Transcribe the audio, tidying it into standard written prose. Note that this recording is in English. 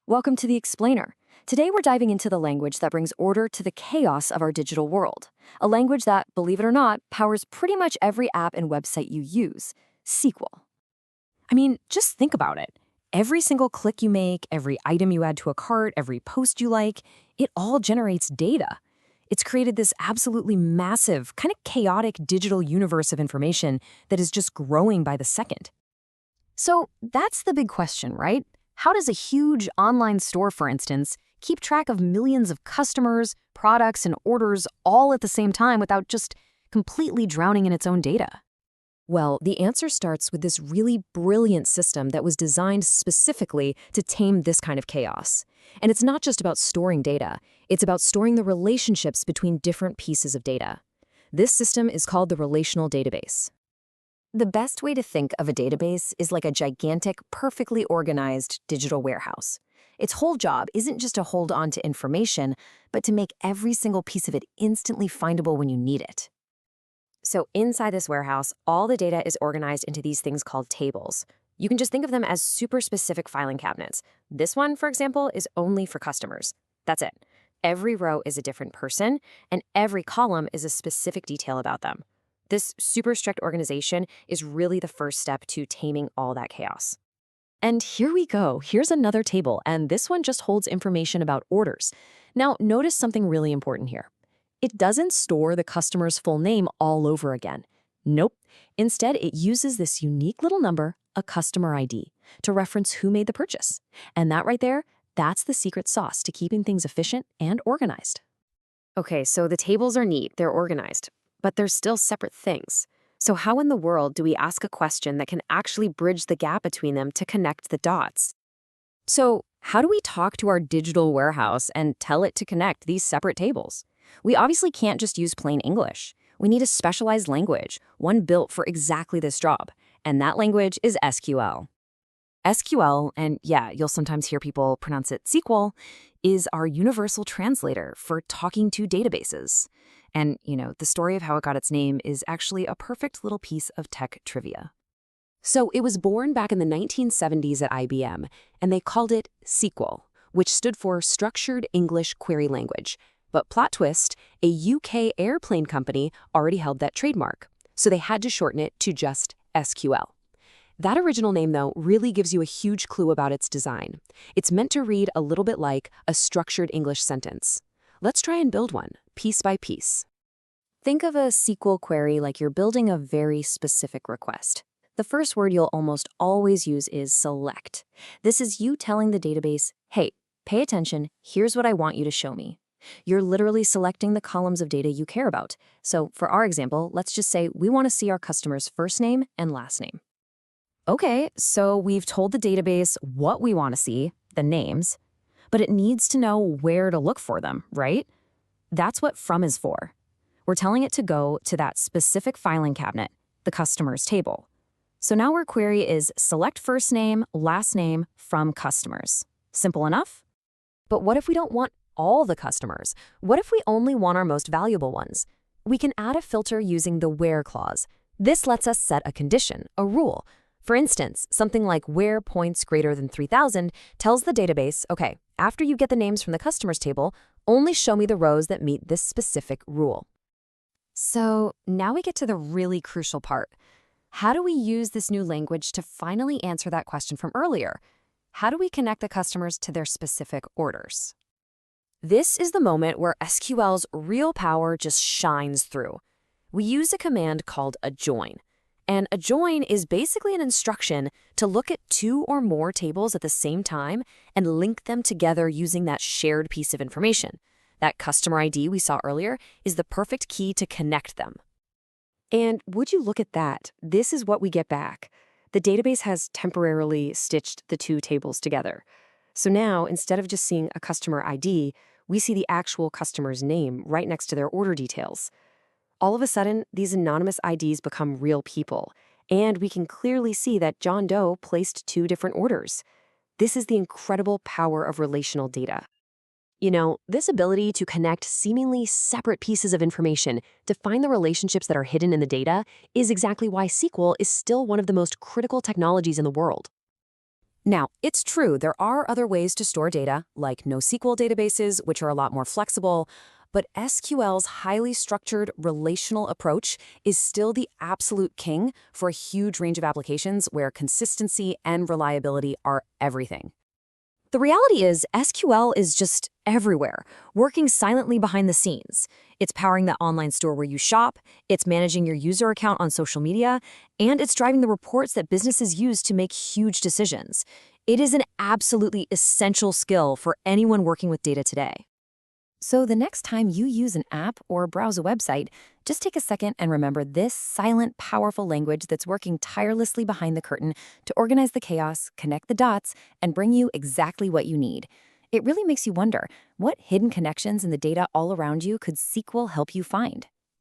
Welcome to the Explainer. Today we're diving into the language that brings order to the chaos of our digital world. A language that, believe it or not, powers pretty much every app and website you use, SQL. I mean, just think about it. Every single click you make, every item you add to a cart, every post you like, it all generates data. It's created this absolutely massive, kind of chaotic digital universe of information that is just growing by the second. So that's the big question, right? How does a huge online store, for instance, keep track of millions of customers, products, and orders all at the same time without just completely drowning in its own data? Well, the answer starts with this really brilliant system that was designed specifically to tame this kind of chaos. And it's not just about storing data, it's about storing the relationships between different pieces of data. This system is called the relational database. The best way to think of a database is like a gigantic, perfectly organized digital warehouse. Its whole job isn't just to hold on to information, but to make every single piece of it instantly findable when you need it. So inside this warehouse, all the data is organized into these things called tables. You can just think of them as super specific filing cabinets. This one, for example, is only for customers. That's it. Every row is a different person, and every column is a specific detail about them. This super strict organization is really the first step to taming all that chaos. And here we go. Here's another table, and this one just holds information about orders. Now, notice something really important here. It doesn't store the customer's full name all over again. Nope. Instead, it uses this unique little number, a customer ID, to reference who made the purchase. And that right there, that's the secret sauce to keeping things efficient and organized. Okay, so the tables are neat, they're organized, but they're still separate things. So how in the world do we ask a question that can actually bridge the gap between them to connect the dots? So how do we talk to our digital warehouse and tell it to connect these separate tables? We obviously can't just use plain English. We need a specialized language, one built for exactly this job, and that language is SQL. SQL, and yeah, you'll sometimes hear people pronounce it SQL, is our universal translator for talking to databases. And, the story of how it got its name is actually a perfect little piece of tech trivia. So it was born back in the 1970s at IBM, and they called it SQL, which stood for Structured English Query Language. But plot twist, a UK airplane company already held that trademark, so they had to shorten it to just SQL. That original name, though, really gives you a huge clue about its design. It's meant to read a little bit like a structured English sentence. Let's try and build one, piece by piece. Think of a SQL query like you're building a very specific request. The first word you'll almost always use is select. This is you telling the database, hey, pay attention, here's what I want you to show me. You're literally selecting the columns of data you care about. So for our example, let's just say we want to see our customer's first name and last name. Okay, so we've told the database what we want to see, the names, but it needs to know where to look for them, right? That's what from is for. We're telling it to go to that specific filing cabinet, the customer's table. So now our query is select first name, last name from customers. Simple enough? But what if we don't want all the customers? What if we only want our most valuable ones? We can add a filter using the where clause. This lets us set a condition, a rule. For instance, something like where points greater than 3,000 tells the database, okay, after you get the names from the customers table, only show me the rows that meet this specific rule. So now we get to the really crucial part. How do we use this new language to finally answer that question from earlier? How do we connect the customers to their specific orders? This is the moment where SQL's real power just shines through. We use a command called a join. And a join is basically an instruction to look at two or more tables at the same time and link them together using that shared piece of information. That customer ID we saw earlier is the perfect key to connect them. And would you look at that? This is what we get back. The database has temporarily stitched the two tables together. So now, instead of just seeing a customer ID, we see the actual customer's name right next to their order details. All of a sudden, these anonymous IDs become real people, and we can clearly see that John Doe placed two different orders. This is the incredible power of relational data. This ability to connect seemingly separate pieces of information to find the relationships that are hidden in the data is exactly why SQL is still one of the most critical technologies in the world. Now, it's true there are other ways to store data, like NoSQL databases, which are a lot more flexible, but SQL's highly structured relational approach is still the absolute king for a huge range of applications where consistency and reliability are everything. The reality is, SQL is just everywhere, working silently behind the scenes. It's powering the online store where you shop, it's managing your user account on social media, and it's driving the reports that businesses use to make huge decisions. It is an absolutely essential skill for anyone working with data today. So the next time you use an app or browse a website, just take a second and remember this silent, powerful language that's working tirelessly behind the curtain to organize the chaos, connect the dots, and bring you exactly what you need. It really makes you wonder, what hidden connections in the data all around you could SQL help you find?